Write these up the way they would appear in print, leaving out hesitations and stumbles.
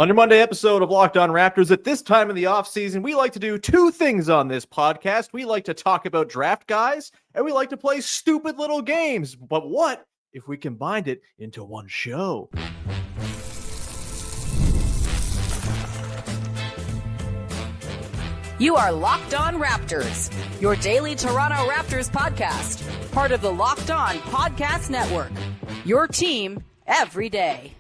On your Monday episode of Locked On Raptors, at this time in the offseason, we like to do two things on this podcast. We like to talk about draft guys, and we like to play stupid little games. But what if we combined it into one show? You are Locked On Raptors, your daily Toronto Raptors podcast, part of the Locked On Podcast Network, your team every day.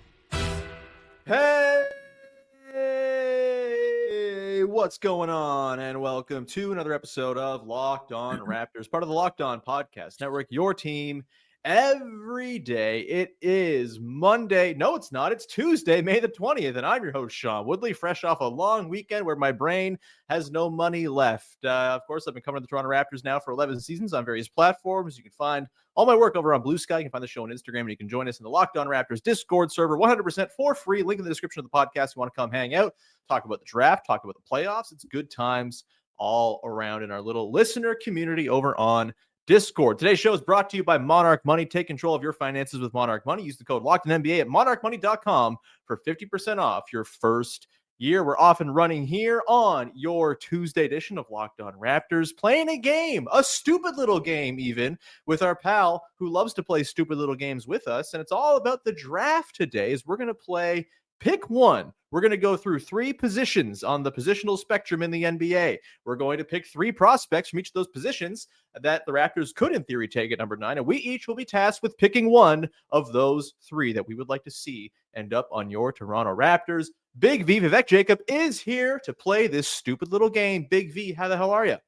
Hey, what's going on? And welcome to another episode of Locked On Raptors, part of the Locked On Podcast Network, your team every day. It is Monday. No, it's not. It's Tuesday, May the 20th, and I'm your host, Sean Woodley, fresh off a long weekend where my brain has no money left. Of course, I've been covering the Toronto Raptors now for 11 seasons on various platforms. You can find all my work over on Blue Sky. You can find the show on Instagram, and you can join us in the Locked On Raptors Discord server 100% for free. Link in the description of the podcast if you want to come hang out, talk about the draft, talk about the playoffs. It's good times all around in our little listener community over on Discord. Today's show is brought to you by Monarch Money. Take control of your finances with Monarch Money. Use the code LOCKEDONNBA at monarchmoney.com for 50% off your first year. We're off and running here on your Tuesday edition of Locked On Raptors, playing a game, a stupid little game even, with our pal who loves to play stupid little games with us. And it's all about the draft today, as we're going to play Pick One. We're going to go through three positions on the positional spectrum in the NBA. We're going to pick three prospects from each of those positions that the Raptors could, in theory, take at number 9. And we each will be tasked with picking one of those three that we would like to see end up on your Toronto Raptors. Big V, Vivek Jacob, is here to play this stupid little game. Big V, how the hell are you?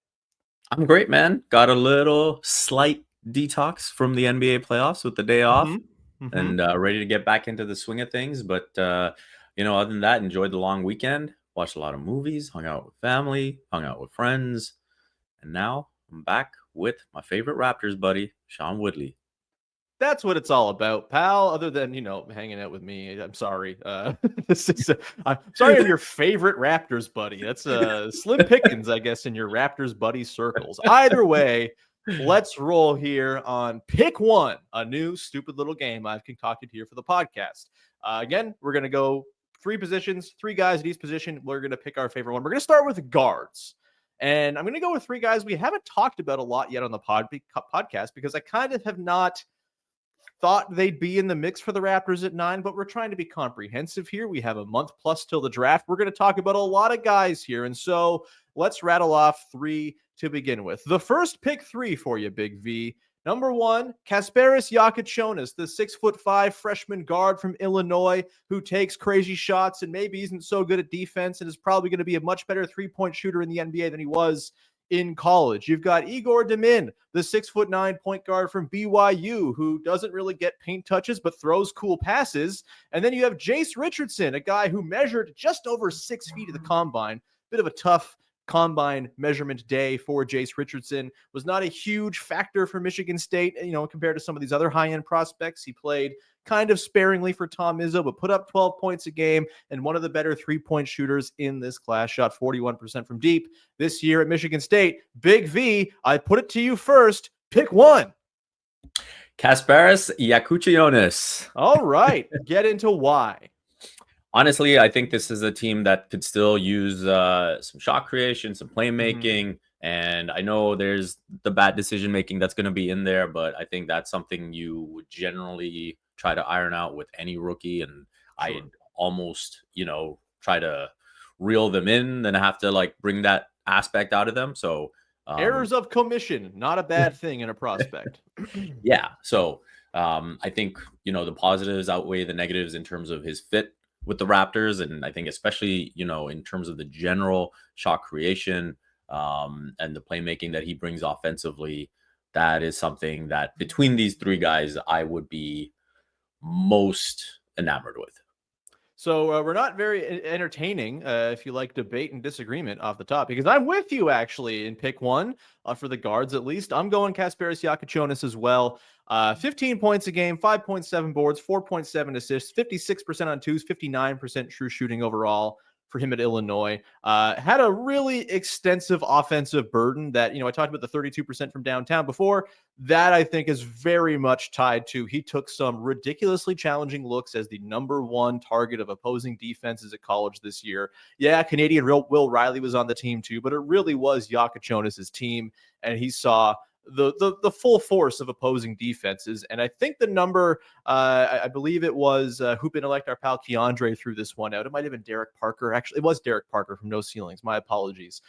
I'm great, man. Got a little slight detox from the NBA playoffs with the day off and ready to get back into the swing of things. But, other than that, enjoyed the long weekend, watched a lot of movies, hung out with family, hung out with friends. And now I'm back with my favorite Raptors buddy, Sean Woodley. That's what it's all about, pal. Other than, hanging out with me. I'm sorry. I'm sorry I'm your favorite Raptors buddy. That's slim pickings, I guess, in your Raptors buddy circles. Either way, let's roll here on Pick One, a new stupid little game I've concocted here for the podcast. Again, we're going to go three positions, three guys at each position. We're going to pick our favorite one. We're going to start with guards. And I'm going to go with three guys we haven't talked about a lot yet on the podcast because I kind of have not thought they'd be in the mix for the Raptors at 9, but we're trying to be comprehensive here. We have a month plus till the draft. We're going to talk about a lot of guys here. And so let's rattle off three to begin with. The first pick three for you, Big V. Number 1, Kasparas Jakucionis, the 6'5" freshman guard from Illinois who takes crazy shots and maybe isn't so good at defense and is probably going to be a much better three-point shooter in the NBA than he was in college. You've got Egor Demin, the 6'9" point guard from BYU who doesn't really get paint touches but throws cool passes. And then you have Jase Richardson, a guy who measured just over 6 feet at the combine. Bit of a tough combine measurement day for Jase Richardson. Was not a huge factor for Michigan State, compared to some of these other high-end prospects. He played kind of sparingly for Tom Izzo, but put up 12 points a game and one of the better three-point shooters in this class. Shot 41% from deep this year at Michigan State. Big V, I put it to you first. Pick one. Kasparas Jakucionis. All right. Get into why. Honestly, I think this is a team that could still use some shot creation, some playmaking. And I know there's the bad decision-making that's going to be in there, but I think that's something you would generally try to iron out with any rookie. And I'd almost, try to reel them in, then have to bring that aspect out of them. So errors of commission, not a bad thing in a prospect. Yeah. So I think, the positives outweigh the negatives in terms of his fit with the Raptors. And I think especially, in terms of the general shot creation and the playmaking that he brings offensively, that is something that between these three guys, I would be most enamored with. So we're not very entertaining if you like debate and disagreement off the top, because I'm with you actually in pick one for the guards at least. I'm going Kasparas Jakucionis as well. 15 points a game, 5.7 boards, 4.7 assists, 56% on twos, 59% true shooting overall for him at Illinois. Had a really extensive offensive burden that, I talked about the 32% from downtown before. That I think is very much tied to he took some ridiculously challenging looks as the number one target of opposing defenses at college this year. Yeah, Canadian Will Riley was on the team too, but it really was Jakučionis' team, and he saw the full force of opposing defenses. And I think the number, I believe it was Hoop Intellect, our pal Keandre, threw this one out. It might have been Derek Parker. Actually, it was Derek Parker from No Ceilings. My apologies.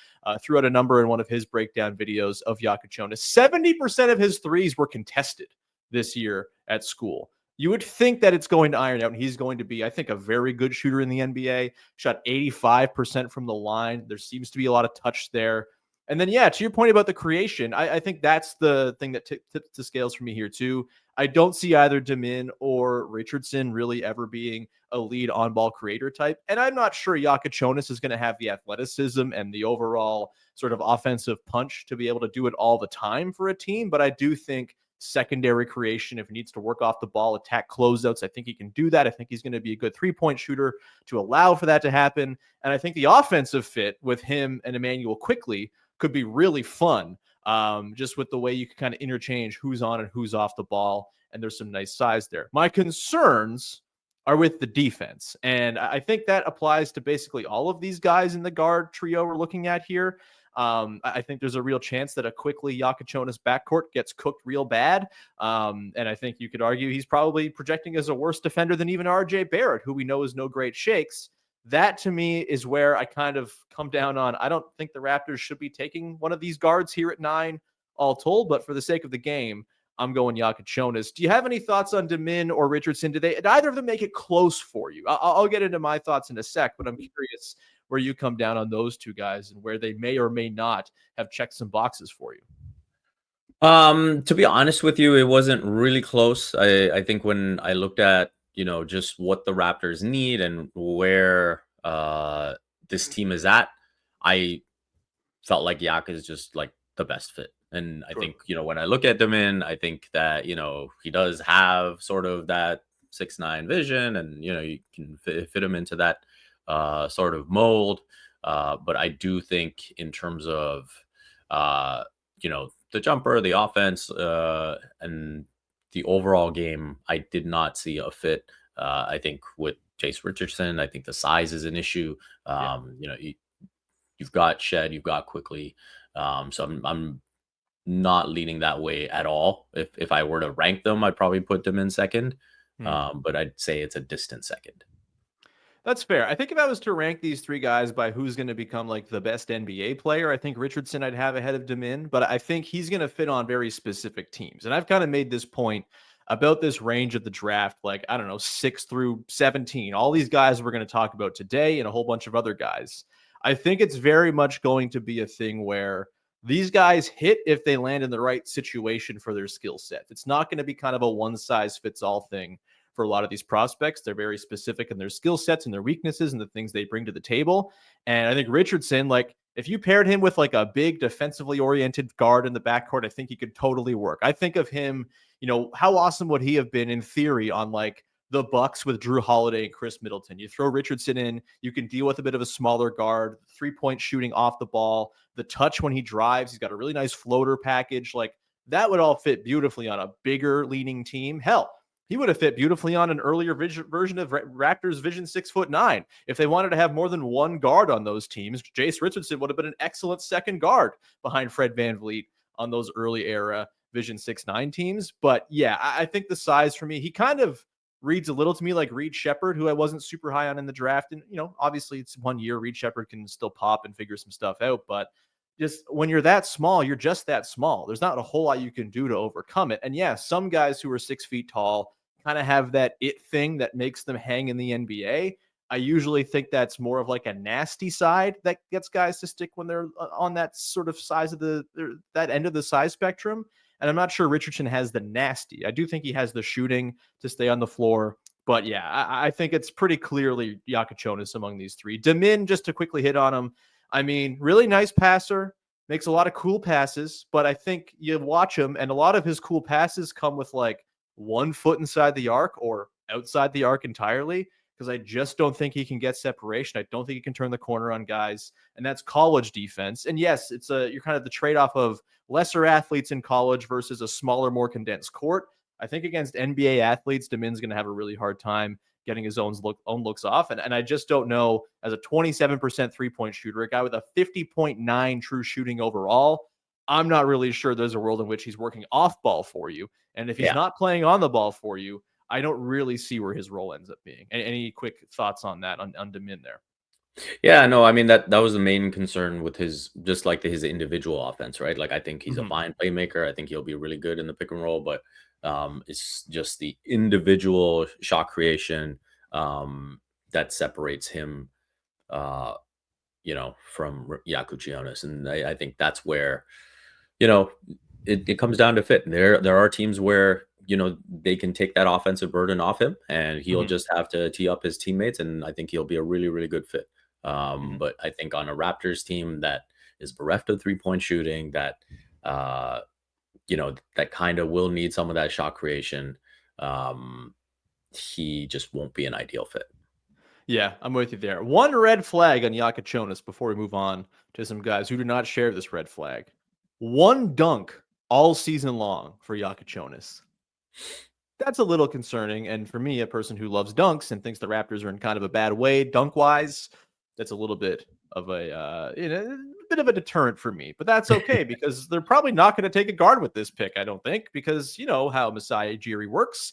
Threw out a number in one of his breakdown videos of Jakučionis. 70% of his threes were contested this year at school. You would think that it's going to iron out, and he's going to be, I think, a very good shooter in the NBA. Shot 85% from the line. There seems to be a lot of touch there. And then, yeah, to your point about the creation, I think that's the thing that tips the scales for me here, too. I don't see either Demin or Richardson really ever being a lead on-ball creator type. And I'm not sure Jakučionis is going to have the athleticism and the overall sort of offensive punch to be able to do it all the time for a team. But I do think secondary creation, if he needs to work off the ball, attack closeouts, I think he can do that. I think he's going to be a good three-point shooter to allow for that to happen. And I think the offensive fit with him and Emmanuel Quickley could be really fun, just with the way you can kind of interchange who's on and who's off the ball, and there's some nice size there. My concerns are with the defense, and I think that applies to basically all of these guys in the guard trio we're looking at here. I think there's a real chance that a Quickley Jakučionis backcourt gets cooked real bad, and I think you could argue he's probably projecting as a worse defender than even RJ Barrett, who we know is no great shakes. That, to me, is where I kind of come down on. I don't think the Raptors should be taking one of these guards here at 9, all told. But for the sake of the game, I'm going Jakučionis. Do you have any thoughts on Demin or Richardson? Did either of them make it close for you? I'll get into my thoughts in a sec, but I'm curious where you come down on those two guys and where they may or may not have checked some boxes for you. To be honest with you, it wasn't really close. I think when I looked at just what the Raptors need and where this team is at, I felt like Yak is just like the best fit. And I think, when I look at Demin, I think that, he does have sort of that 6'9" vision, and, you can fit him into that sort of mold. But I do think in terms of, the jumper, the offense, and the overall game, I did not see a fit. I think with Jase Richardson, I think the size is an issue. You've got Shed, you've got Quickley. So I'm not leaning that way at all. If I were to rank them, I'd probably put them in second. But I'd say it's a distant second. That's fair. I think if I was to rank these three guys by who's going to become like the best NBA player, I think Richardson I'd have ahead of Demin, but I think he's going to fit on very specific teams. And I've kind of made this point about this range of the draft, like, 6 through 17, all these guys we're going to talk about today and a whole bunch of other guys. I think it's very much going to be a thing where these guys hit if they land in the right situation for their skill set. It's not going to be kind of a one-size-fits-all thing for a lot of these prospects. They're very specific in their skill sets and their weaknesses and the things they bring to the table. And I think Richardson, like, if you paired him with like a big defensively oriented guard in the backcourt, I think he could totally work. I think of him, how awesome would he have been in theory on like the Bucks with Drew Holiday and Chris Middleton? You throw Richardson in, you can deal with a bit of a smaller guard, 3-point shooting off the ball, the touch when he drives. He's got a really nice floater package. Like, that would all fit beautifully on a bigger leaning team. Hell, he would have fit beautifully on an earlier version of Raptors Vision 6'9". If they wanted to have more than one guard on those teams, Jase Richardson would have been an excellent second guard behind Fred VanVleet on those early era Vision 6'9" teams. But yeah, I think the size for me, he kind of reads a little to me like Reed Shepherd, who I wasn't super high on in the draft. And, obviously it's 1 year. Reed Shepherd can still pop and figure some stuff out. But just when you're that small, you're just that small. There's not a whole lot you can do to overcome it. And yeah, some guys who are 6 feet tall kind of have that it thing that makes them hang in the NBA. I usually think that's more of like a nasty side that gets guys to stick when they're on that sort of size of that end of the size spectrum. And I'm not sure Richardson has the nasty. I do think he has the shooting to stay on the floor. But yeah, I think it's pretty clearly Jakučionis among these three. Demin, just to quickly hit on him, I mean, really nice passer, makes a lot of cool passes, but I think you watch him and a lot of his cool passes come with like 1 foot inside the arc or outside the arc entirely. because I just don't think he can get separation. I don't think he can turn the corner on guys, and that's college defense. And yes, you're kind of the trade-off of lesser athletes in college versus a smaller, more condensed court. I think against NBA athletes, Demin's going to have a really hard time getting his own looks off. And I just don't know, as a 27% three-point shooter, a guy with a 50.9 true shooting overall, I'm not really sure there's a world in which he's working off ball for you. And if he's not playing on the ball for you, I don't really see where his role ends up being. Any quick thoughts on that, on Demin there? Yeah, no, I mean, that was the main concern with his individual offense, right? Like, I think he's a fine playmaker. I think he'll be really good in the pick and roll, but it's just the individual shot creation that separates him, from Jakučionis. And I think that's where, it comes down to fit. There are teams where, they can take that offensive burden off him, and he'll just have to tee up his teammates. And I think he'll be a really, really good fit. But I think on a Raptors team that is bereft of 3-point shooting, that, that kind of will need some of that shot creation, he just won't be an ideal fit. Yeah, I'm with you there. One red flag on Jakučionis before we move on to some guys who do not share this red flag. One dunk all season long for Jakučionis. That's a little concerning. And for me, a person who loves dunks and thinks the Raptors are in kind of a bad way dunk-wise, that's a little bit of a deterrent for me. But that's okay, because they're probably not going to take a guard with this pick, I don't think, because you know how Masai Ujiri works.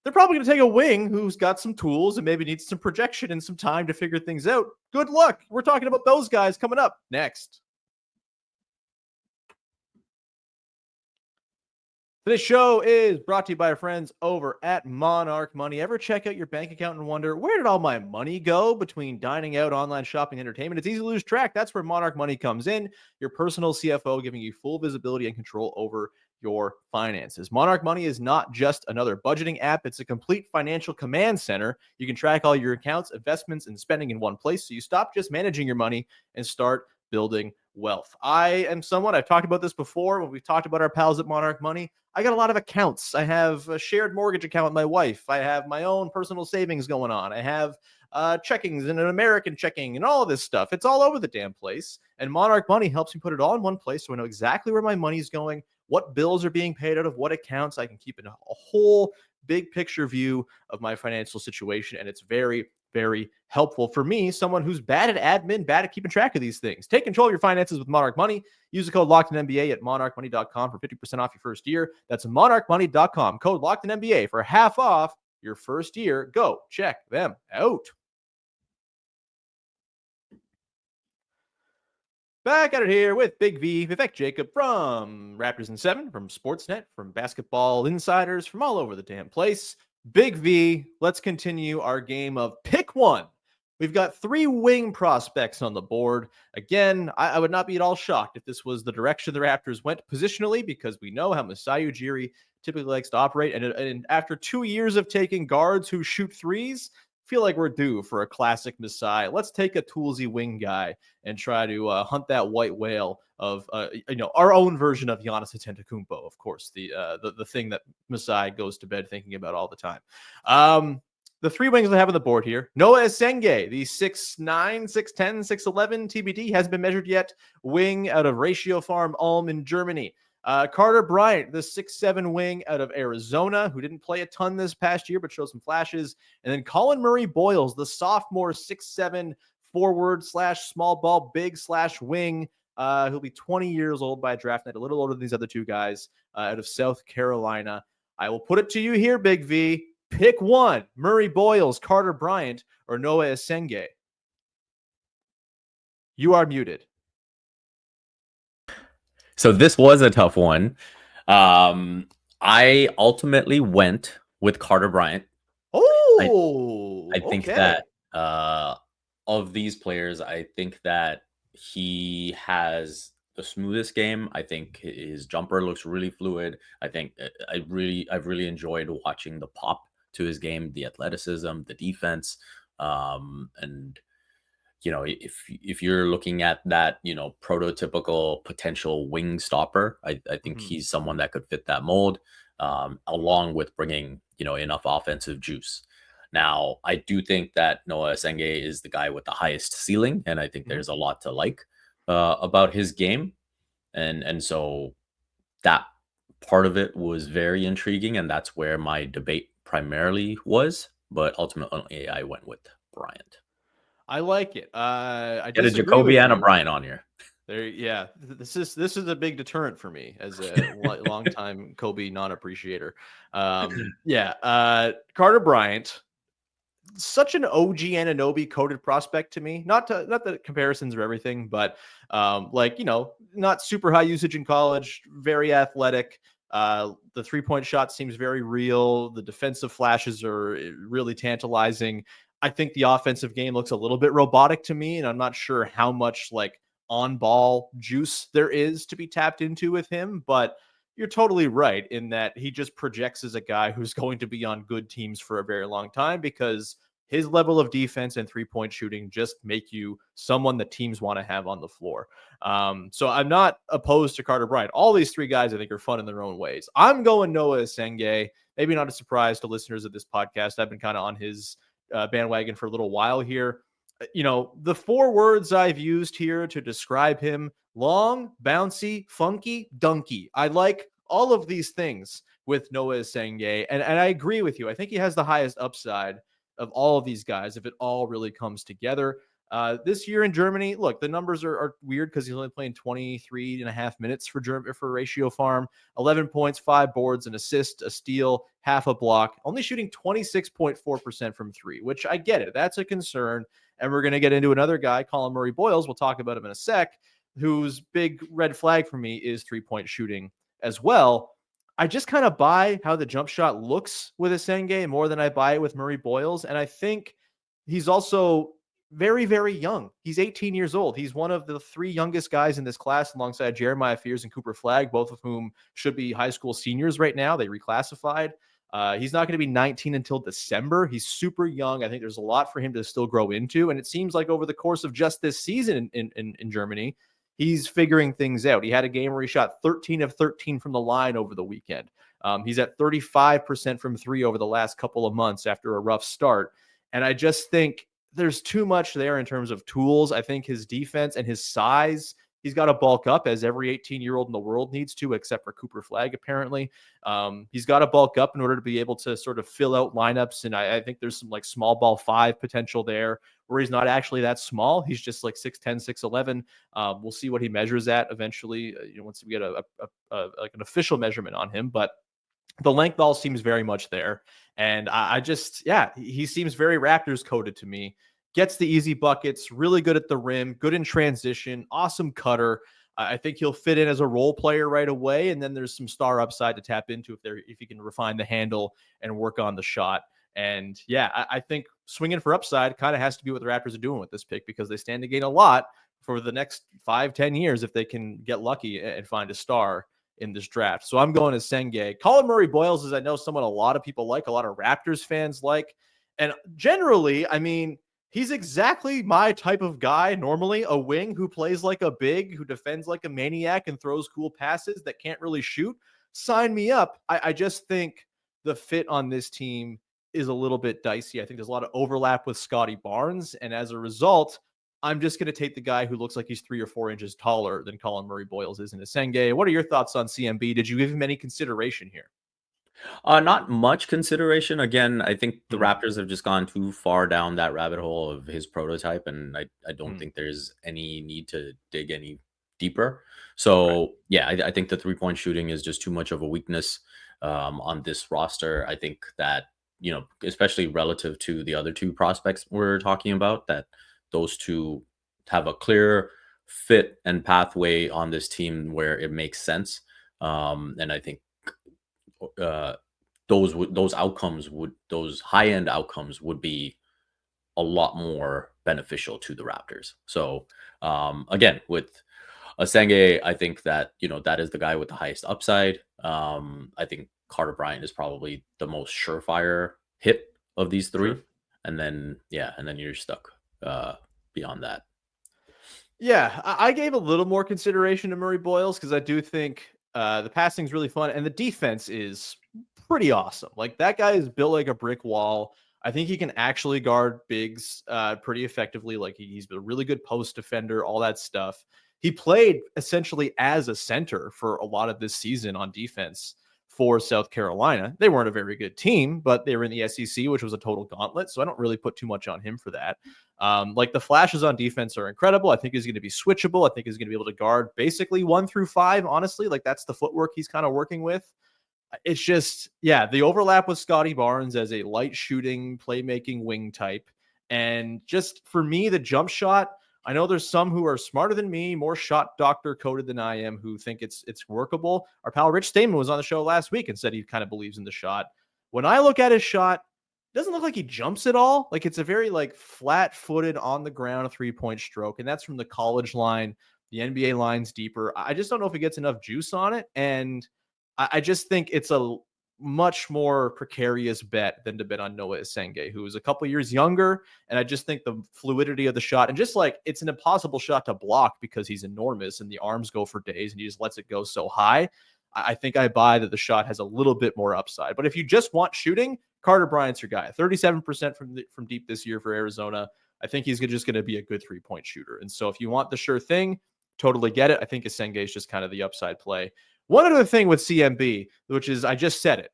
They're probably going to take a wing who's got some tools and maybe needs some projection and some time to figure things out. Good luck. We're talking about those guys coming up next. Today's show is brought to you by our friends over at Monarch Money. Ever check out your bank account and wonder, where did all my money go between dining out, online shopping, entertainment? It's easy to lose track. That's where Monarch Money comes in, your personal CFO, giving you full visibility and control over your finances. Monarch Money is not just another budgeting app. It's a complete financial command center. You can track all your accounts, investments, and spending in one place, so you stop just managing your money and start building wealth. I am someone, I've talked about this before when we've talked about our pals at Monarch Money. I got a lot of accounts. I have a shared mortgage account with my wife. I have my own personal savings going on. I have checkings and an American checking and all of this stuff. It's all over the damn place. And Monarch Money helps me put it all in one place so I know exactly where my money's going, what bills are being paid out of what accounts. I can keep in a whole big picture view of my financial situation. And it's very, very helpful for me, someone who's bad at admin, bad at keeping track of these things. Take control of your finances with Monarch Money. Use the code LOCKEDINNBA at monarchmoney.com for 50% off your first year. That's monarchmoney.com. Code LOCKEDINNBA for half off your first year. Go check them out. Back at it here with Big V, Vivek Jacob from Raptors in 7, from Sportsnet, from Basketball Insiders, from all over the damn place. Big V, let's continue our game of pick one. We've got 3 wing prospects on the board. Again, I would not be at all shocked if this was the direction the Raptors went positionally, because we know how Masai Ujiri typically likes to operate. And after 2 years of taking guards who shoot threes, I feel like we're due for a classic Masai. Let's take a toolsy wing guy and try to hunt that white whale of our own version of Giannis Antetokounmpo, of course, the thing that Masai goes to bed thinking about all the time. The 3 wings I have on the board here: Noa Essengue, the 6'9", 6'10", 6'11", TBD, hasn't been measured yet, wing out of Ratio Farm Ulm in Germany. Carter Bryant, the 6'7" wing out of Arizona, who didn't play a ton this past year, but showed some flashes. And then Collin Murray-Boyles, the sophomore 6'7" forward / small ball big / wing. He'll be 20 years old by draft night, a little older than these other 2 guys out of South Carolina. I will put it to you here, Big V. Pick one: Murray-Boyles, Carter Bryant, or Noa Essengue. You are muted. So this was a tough one. I ultimately went with Carter Bryant. Oh, I think that of these players, I think that he has the smoothest game. I think his jumper looks really fluid. I think I've really enjoyed watching the pop to his game, the athleticism, the defense, and if you're looking at that, prototypical potential wing stopper, I think he's someone that could fit that mold, along with bringing, enough offensive juice. Now, I do think that Noa Essengue is the guy with the highest ceiling, and I think there's a lot to like about his game, and so that part of it was very intriguing, and that's where my debate primarily was. But ultimately, I went with Bryant. I like it. I Get a disagree Jacoby with and a you. Bryant on here. There, yeah. This is a big deterrent for me as a longtime Kobe non-appreciator. Yeah. Carter Bryant, such an OG Anunoby coded prospect to me. Not that comparisons are everything, but like, you know, not super high usage in college, very athletic. The 3-point shot seems very real. The defensive flashes are really tantalizing. I think the offensive game looks a little bit robotic to me, and I'm not sure how much like on ball juice there is to be tapped into with him, but you're totally right in that he just projects as a guy who's going to be on good teams for a very long time because his level of defense and 3-point shooting just make you someone that teams want to have on the floor. So I'm not opposed to Carter Bryant. All these three guys I think are fun in their own ways. I'm going Noa Essengue. Maybe not a surprise to listeners of this podcast. I've been kind of on his bandwagon for a little while here. You know, the 4 words I've used here to describe him: long, bouncy, funky, dunky. I like all of these things with Noa Essengue, and I agree with you. I think he has the highest upside of all of these guys if it all really comes together. This year in Germany, look, the numbers are weird because he's only playing 23 and a half minutes for Ratio Farm. 11 points, 5 boards, an assist, a steal, half a block, only shooting 26.4% from 3, which I get it. That's a concern. And we're going to get into another guy, Collin Murray-Boyles. We'll talk about him in a sec, whose big red flag for me is 3-point shooting as well. I just kind of buy how the jump shot looks with Essengue more than I buy it with Murray-Boyles. And I think he's also very, very young. He's 18 years old. He's one of the 3 youngest guys in this class alongside Jeremiah Fears and Cooper Flagg, both of whom should be high school seniors right now. They reclassified. He's not going to be 19 until December. He's super young. I think there's a lot for him to still grow into. And it seems like over the course of just this season in Germany, he's figuring things out. He had a game where he shot 13 of 13 from the line over the weekend. He's at 35% from 3 over the last couple of months after a rough start. And I just think there's too much there in terms of tools. I think his defense and his size, he's got to bulk up, as every 18-year-old in the world needs to, except for Cooper Flagg, apparently. He's got to bulk up in order to be able to sort of fill out lineups. And I think there's some like small ball 5 potential there where he's not actually that small. He's just like 6'10", 6'11". We'll see what he measures at eventually, once we get like an official measurement on him. But the length all seems very much there. And I just, he seems very Raptors coded to me. Gets the easy buckets, really good at the rim, good in transition, awesome cutter. I think he'll fit in as a role player right away. And then there's some star upside to tap into if he can refine the handle and work on the shot. And I think swinging for upside kind of has to be what the Raptors are doing with this pick, because they stand to gain a lot for the next 5-10 years if they can get lucky and find a star in this draft. So I'm going Essengue. Collin Murray-Boyles is, I know, someone a lot of people like, a lot of Raptors fans like. And generally, I mean, he's exactly my type of guy normally, a wing who plays like a big, who defends like a maniac and throws cool passes that can't really shoot. Sign me up. I just think the fit on this team is a little bit dicey. I think there's a lot of overlap with Scotty Barnes. And as a result, I'm just going to take the guy who looks like he's 3 or 4 inches taller than Collin Murray-Boyles is in Essengue. What are your thoughts on CMB? Did you give him any consideration here? Not much consideration. Again, I think the Raptors have just gone too far down that rabbit hole of his prototype, and I don't think there's any need to dig any deeper. So, I think the 3-point shooting is just too much of a weakness on this roster. I think that, especially relative to the other 2 prospects we're talking about, that those 2 have a clear fit and pathway on this team where it makes sense. And I think those high end outcomes would be a lot more beneficial to the Raptors. So again, with Essengue, I think that that is the guy with the highest upside. I think Carter Bryant is probably the most surefire hit of these 3, and then you're stuck beyond that. I gave a little more consideration to Murray-Boyles because I do think the passing is really fun and the defense is pretty awesome. Like, that guy is built like a brick wall. I think he can actually guard bigs pretty effectively. Like he's a really good post defender, all that stuff. He played essentially as a center for a lot of this season on defense for South Carolina. They weren't a very good team, but they were in the SEC, which was a total gauntlet. So I don't really put too much on him for that. Like the flashes on defense are incredible. I think he's going to be switchable. I think he's going to be able to guard basically 1 through 5. Honestly, like that's the footwork he's kind of working with. It's just, yeah, the overlap with Scotty Barnes as a light shooting, playmaking wing type. And just for me, the jump shot, I know there's some who are smarter than me, more shot doctor coded than I am, who think it's workable. Our pal Rich Stamen was on the show last week and said he kind of believes in the shot. When I look at his shot, it doesn't look like he jumps at all. Like it's a very like flat-footed on the ground 3-point stroke. And that's from the college line. The NBA line's deeper. I just don't know if he gets enough juice on it. And I just think it's a much more precarious bet than to bet on Noa Essengue, who is a couple years younger. And I just think the fluidity of the shot and just like it's an impossible shot to block because he's enormous and the arms go for days and he just lets it go so high. I think I buy that the shot has a little bit more upside. But if you just want shooting, Carter Bryant's your guy. 37% from deep this year for Arizona. I think he's just going to be a good 3-point shooter. And so if you want the sure thing, totally get it. I think Essengue is just kind of the upside play. One other thing with CMB, which is I just said it.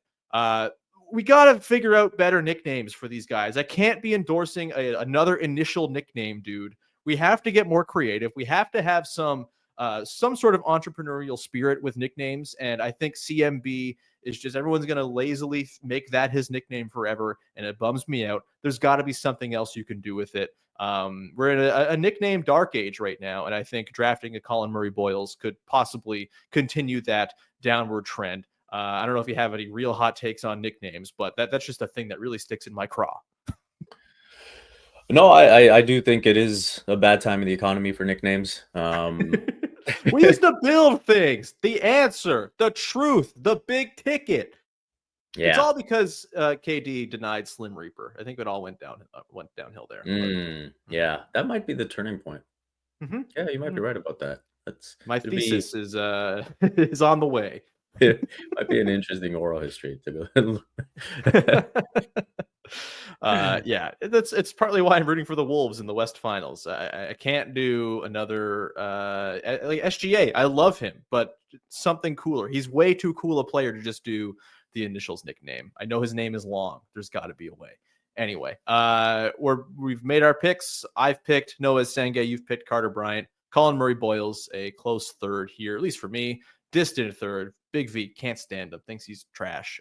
We got to figure out better nicknames for these guys. I can't be endorsing another initial nickname, dude. We have to get more creative. We have to have some sort of entrepreneurial spirit with nicknames. And I think CMB is just everyone's going to lazily make that his nickname forever. And it bums me out. There's got to be something else you can do with it. We're in a nickname dark age right now. And I think drafting a Collin Murray-Boyles could possibly continue that downward trend. I don't know if you have any real hot takes on nicknames, but that's just a thing that really sticks in my craw. No, I do think it is a bad time in the economy for nicknames. We used to build things. The answer, the truth, the big ticket. Yeah. It's all because KD denied Slim Reaper. I think it all went downhill there. Yeah, that might be the turning point. Mm-hmm. Yeah, you might be right about that. My thesis is on the way. It might be an interesting oral history to go. Yeah, it's partly why I'm rooting for the Wolves in the West Finals. I can't do another like SGA. I love him, but something cooler. He's way too cool a player to just do the initials nickname. I know his name is long. There's got to be a way. Anyway, we've made our picks. I've picked Noa Essengue. You've picked Carter Bryant. Collin Murray-Boyles, a close third here, at least for me. Distant third. Big V can't stand him. Thinks he's trash.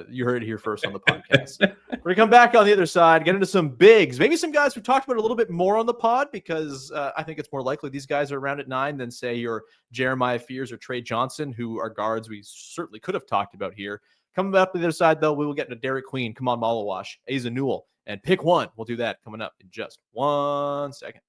You heard it here first on the podcast. We're going to come back on the other side, get into some bigs. Maybe some guys we've talked about a little bit more on the pod because I think it's more likely these guys are around at 9 than, say, your Jeremiah Fears or Trey Johnson, who are guards we certainly could have talked about here. Coming up to the other side, though, we will get into Derik Queen, Khaman Maluach, Asa Newell, and pick one. We'll do that coming up in just 1 second.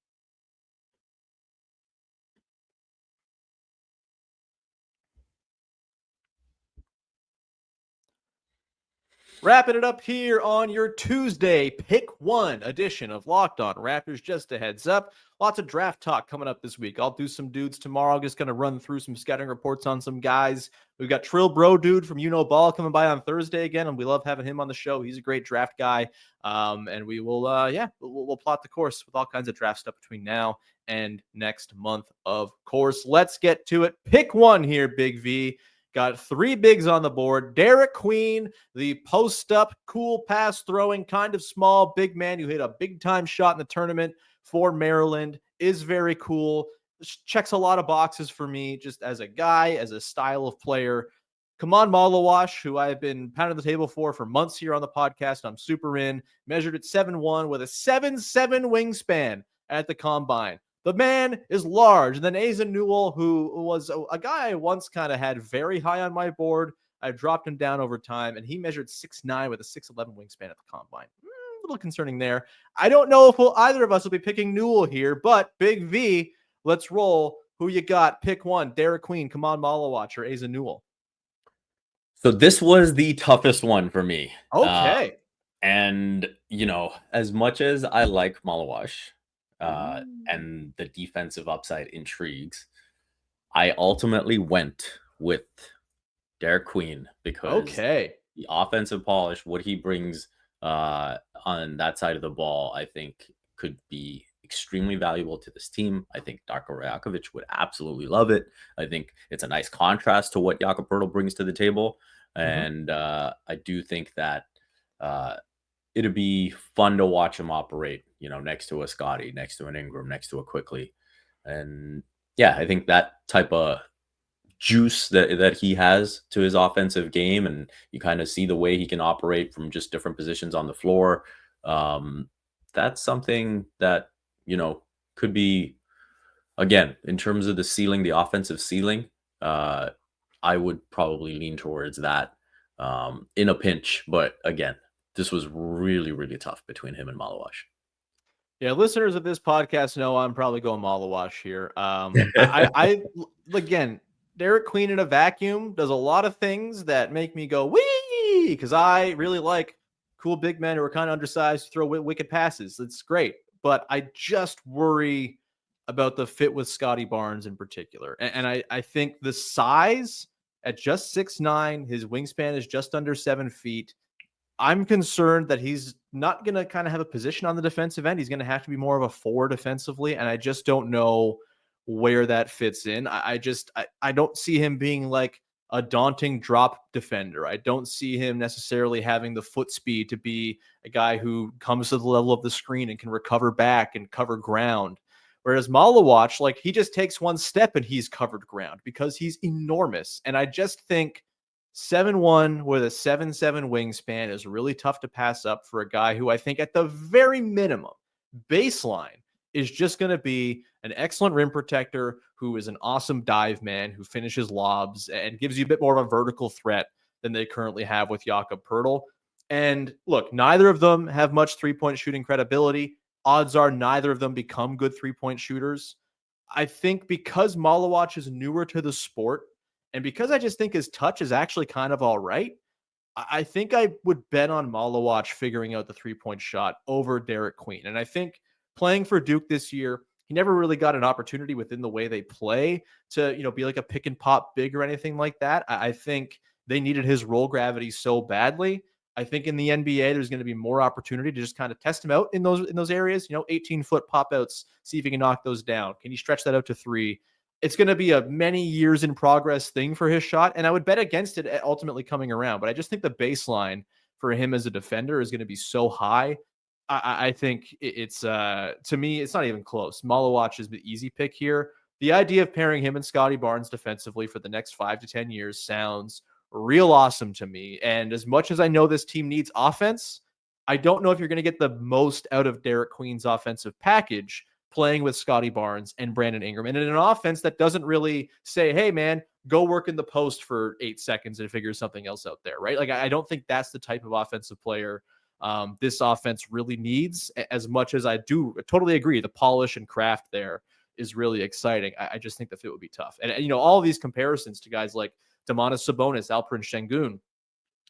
Wrapping it up here on your Tuesday Pick One edition of Locked On Raptors. Just a heads up, lots of draft talk coming up this week. I'll do some dudes tomorrow. I'm just going to run through some scouting reports on some guys. We've got Trill Bro Dude from Ball coming by on Thursday again, and we love having him on the show. He's a great draft guy, and we will, we'll plot the course with all kinds of draft stuff between now and next month, of course. Let's get to it. Pick one here, Big V. Got 3 bigs on the board. Derik Queen, the post-up, cool pass-throwing, kind of small, big man who hit a big-time shot in the tournament for Maryland, is very cool. Checks a lot of boxes for me, just as a guy, as a style of player. Khaman Maluach, who I've been pounding the table for months here on the podcast. I'm super in. Measured at 7'1", with a 7'7" wingspan at the Combine. The man is large. And then Asa Newell, who was a guy I once kind of had very high on my board. I've dropped him down over time, and he measured 6'9" with a 6'11" wingspan at the Combine. A little concerning there. I don't know if either of us will be picking Newell here, but Big V, let's roll. Who you got? Pick one. Derik Queen, Khaman Maluach, or Asa Newell? So this was the toughest one for me. Okay. And, as much as I like Maluach, and the defensive upside intrigues, I ultimately went with Derik Queen because the offensive polish, what he brings on that side of the ball, I think could be extremely valuable to this team. I think Darko Rajakovic would absolutely love it. I think it's a nice contrast to what Jakob Poeltl brings to the table. And I do think that it'd be fun to watch him operate, next to a Scotty, next to an Ingram, next to a Quickly. And yeah, I think that type of juice that he has to his offensive game, and you kind of see the way he can operate from just different positions on the floor. That's something that, could be, again, in terms of the ceiling, the offensive ceiling, I would probably lean towards that in a pinch. But again, this was really, really tough between him and Maluach. Yeah, listeners of this podcast know I'm probably going Maluach here. I again, Derik Queen in a vacuum does a lot of things that make me go wee, because I really like cool big men who are kind of undersized, throw wicked passes. It's great, but I just worry about the fit with Scotty Barnes in particular, and I think the size at just 6'9", his wingspan is just under 7 feet. I'm concerned that he's not going to kind of have a position on the defensive end. He's going to have to be more of a 4 defensively, and I just don't know where that fits in. I don't see him being like a daunting drop defender. I don't see him necessarily having the foot speed to be a guy who comes to the level of the screen and can recover back and cover ground. Whereas Maluach, like, he just takes one step and he's covered ground because he's enormous. And I just think 7'1" with a 7'7" wingspan is really tough to pass up for a guy who I think at the very minimum baseline is just going to be an excellent rim protector, who is an awesome dive man, who finishes lobs and gives you a bit more of a vertical threat than they currently have with Jakob Poeltl. And look, neither of them have much three-point shooting credibility. Odds are neither of them become good three-point shooters. I think because Maluach is newer to the sport, and because I just think his touch is actually kind of all right, I think I would bet on Maluach figuring out the three-point shot over Derik Queen. And I think playing for Duke this year, he never really got an opportunity within the way they play to, be like a pick and pop big or anything like that. I think they needed his roll gravity so badly. I think in the NBA, there's going to be more opportunity to just kind of test him out in those areas, 18-foot pop outs, see if he can knock those down. Can you stretch that out to 3? It's going to be a many years in progress thing for his shot, and I would bet against it ultimately coming around. But I just think the baseline for him as a defender is going to be so high. I think it's to me, it's not even close. Maluach is the easy pick here. The idea of pairing him and Scotty Barnes defensively for the next 5 to 10 years sounds real awesome to me. And as much as I know this team needs offense, I don't know if you're going to get the most out of Derik Queen's offensive package playing with Scotty Barnes and Brandon Ingram, and in an offense that doesn't really say, hey, man, go work in the post for 8 seconds and figure something else out there, right? Like, I don't think that's the type of offensive player this offense really needs, as much as I do totally agree. The polish and craft there is really exciting. I just think the fit would be tough. And all of these comparisons to guys like Domantas Sabonis, Alperen Şengün,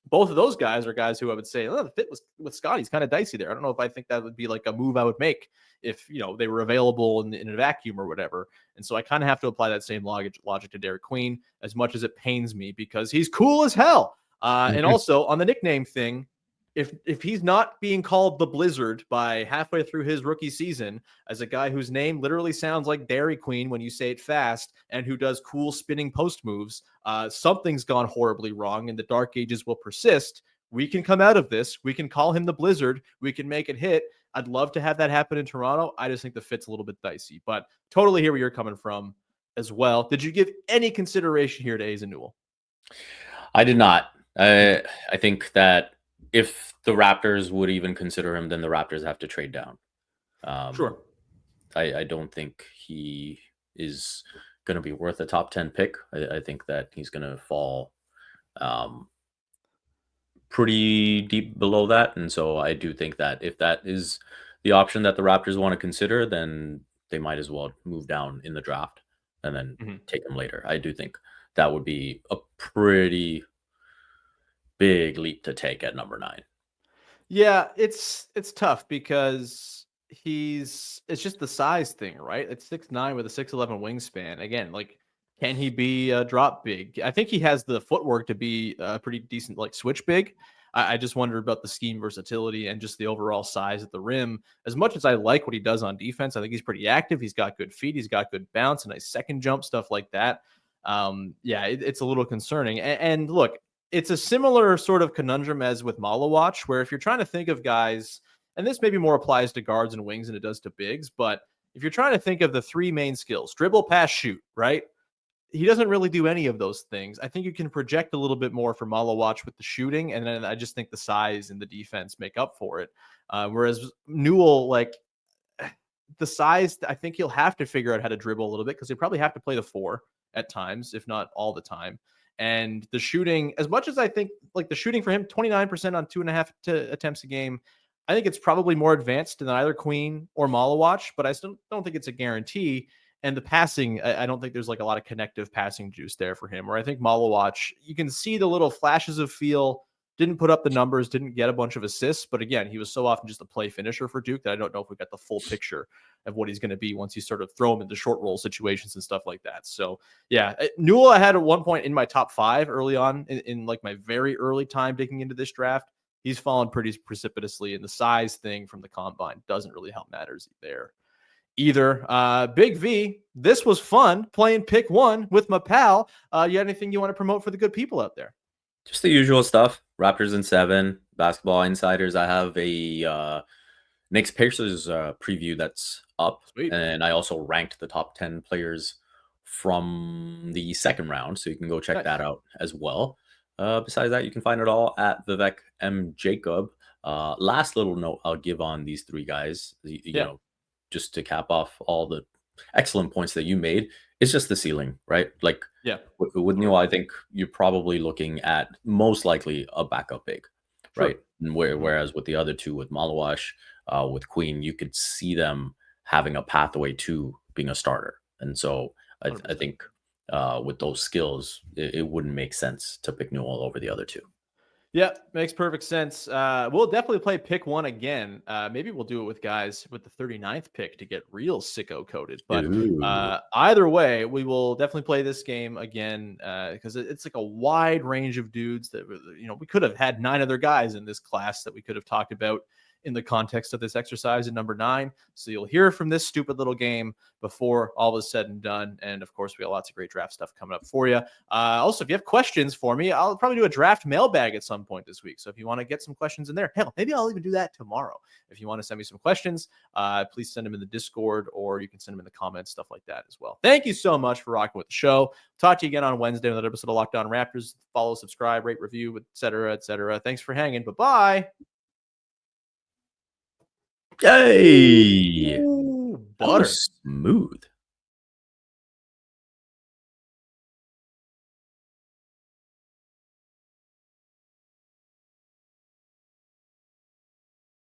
both of those guys are guys who I would say, the fit with Scotty's kind of dicey there. I don't know if I think that would be like a move I would make if, they were available in a vacuum or whatever. And so I kind of have to apply that same logic to Derik Queen, as much as it pains me because he's cool as hell. And also on the nickname thing, if he's not being called the Blizzard by halfway through his rookie season as a guy whose name literally sounds like Dairy Queen when you say it fast and who does cool spinning post moves, something's gone horribly wrong and the dark ages will persist. We can come out of this. We can call him the Blizzard. We can make it hit. I'd love to have that happen in Toronto. I just think the fit's a little bit dicey, but totally hear where you're coming from as well. Did you give any consideration here to Asa Newell? I did not. I think that if the Raptors would even consider him, then the Raptors have to trade down. Sure. I don't think he is going to be worth a top 10 pick. I think that he's going to fall pretty deep below that. And so I do think that if that is the option that the Raptors want to consider, then they might as well move down in the draft and then take him later. I do think that would be a pretty big leap to take at number 9. Yeah, it's tough because it's just the size thing, right? It's 6'9" with a 6'11" wingspan. Again, like, can he be a drop big? I think he has the footwork to be a pretty decent, like, switch big. I just wonder about the scheme versatility and just the overall size at the rim. As much as I like what he does on defense, I think he's pretty active. He's got good feet. He's got good bounce, a nice second jump, stuff like that. It's a little concerning. And look, it's a similar sort of conundrum as with Maluach, where if you're trying to think of guys, and this maybe more applies to guards and wings than it does to bigs, but if you're trying to think of the three main skills, dribble, pass, shoot, right? He doesn't really do any of those things. I think you can project a little bit more for Maluach with the shooting, and then I just think the size and the defense make up for it. Whereas Newell, like the size, I think he'll have to figure out how to dribble a little bit because he'll probably have to play the 4 at times, if not all the time. And the shooting, as much as I think like the shooting for him, 29% on 2.5 attempts a game, I think it's probably more advanced than either Queen or Maluach, but I still don't think it's a guarantee. And the passing, I don't think there's like a lot of connective passing juice there for him. Where I think Maluach, you can see the little flashes of feel, didn't put up the numbers, didn't get a bunch of assists. But again, he was so often just a play finisher for Duke that I don't know if we got the full picture of what he's going to be once you sort of throw him into short roll situations and stuff like that. So yeah, Newell I had at one point in my top 5 early on in like my very early time digging into this draft. He's fallen pretty precipitously, and the size thing from the combine doesn't really help matters there either. Big V, this was fun playing pick 1 with my pal. You got anything you want to promote for the good people out there? Just the usual stuff. Raptors in 7, Basketball Insiders. I have a Knicks Pacers preview that's up. Sweet. And I also ranked the top 10 players from the second round, so you can go check that out as well. Besides that, you can find it all at Vivek M. Jacob. Last little note I'll give on these 3 guys, you know, just to cap off all the excellent points that you made. It's just the ceiling, right? Like, with Newell, I think you're probably looking at most likely a backup big, right? And whereas with the other 2, with Maluach, with Queen, you could see them having a pathway to being a starter. And so I think with those skills, it wouldn't make sense to pick Newell over the other 2. Yeah, makes perfect sense. We'll definitely play pick 1 again. Maybe we'll do it with guys with the 39th pick to get real sicko coded. But either way, we will definitely play this game again because it's like a wide range of dudes that, you know, we could have had 9 other guys in this class that we could have talked about in the context of this exercise in number 9. So you'll hear from this stupid little game before all is said and done. And of course, we have lots of great draft stuff coming up for you. Also, if you have questions for me, I'll probably do a draft mailbag at some point this week. So if you want to get some questions in there, hell, maybe I'll even do that tomorrow. If you want to send me some questions, please send them in the Discord, or you can send them in the comments, stuff like that as well. Thank you so much for rocking with the show. Talk to you again on Wednesday with another episode of Locked On Raptors. Follow, subscribe, rate, review, etc., etc. Thanks for hanging. Bye-bye. Yay! Ooh, butter. Smooth.